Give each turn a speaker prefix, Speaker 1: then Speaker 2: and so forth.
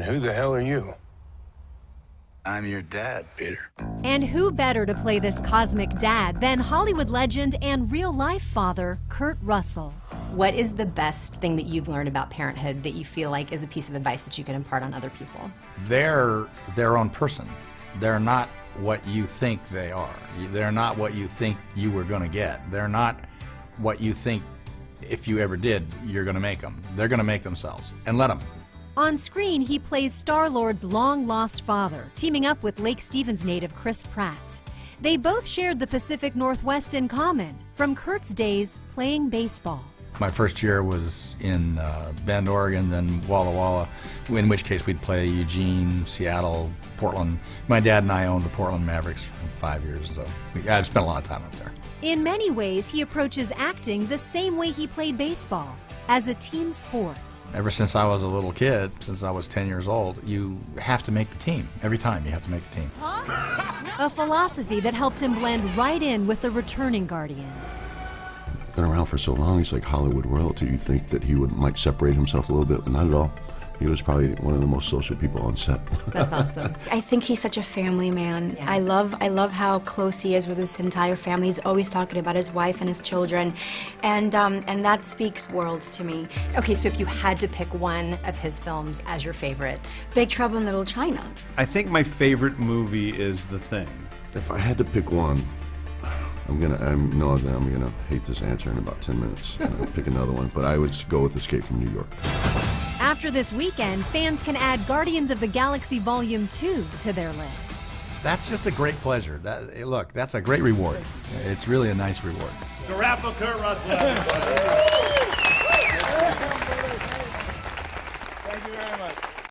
Speaker 1: And who the hell are you?
Speaker 2: I'm your dad, Peter.
Speaker 3: And who better to play this cosmic dad than Hollywood legend and real-life father, Kurt Russell?
Speaker 4: What is the best thing that you've learned about parenthood that you feel like is a piece of advice that you could impart on other people?
Speaker 5: They're their own person. They're not what you think they are. They're not what you think you were going to get. They're not what you think, if you ever did, you're going to make them. They're going to make themselves, and let them.
Speaker 3: On screen, he plays Star-Lord's long-lost father, teaming up with Lake Stevens native Chris Pratt. They both shared the Pacific Northwest in common, from Kurt's days playing baseball.
Speaker 5: My first year was in Bend, Oregon, then Walla Walla, in which case we'd play Eugene, Seattle, Portland. My dad and I owned the Portland Mavericks for 5 years, so I'd spent a lot of time up there.
Speaker 3: In many ways, he approaches acting the same way he played baseball, as a team sport.
Speaker 5: Ever since I was a little kid, since I was 10 years old, you have to make the team. Every time you have to make the team.
Speaker 3: A philosophy that helped him blend right in with the returning Guardians.
Speaker 6: Been around for so long, he's like Hollywood royalty. You think that he might separate himself a little bit, but not at all. He was probably one of the most social people on set.
Speaker 4: That's awesome.
Speaker 7: I think he's such a family man.
Speaker 4: Yeah.
Speaker 7: I love how close he is with his entire family. He's always talking about his wife and his children, and that speaks worlds to me.
Speaker 4: Okay, so if you had to pick one of his films as your favorite.
Speaker 7: Big Trouble in Little China.
Speaker 8: I think my favorite movie is The Thing.
Speaker 6: If I had to pick one, I'm gonna hate this answer in about 10 minutes. Pick another one, but I would go with Escape from New York.
Speaker 3: After this weekend, fans can add Guardians of the Galaxy Volume 2 to their list.
Speaker 5: That's just a great pleasure. Look, that's a great reward. It's really a nice reward.
Speaker 9: To wrap up Kurt Russell.
Speaker 8: Thank you very much.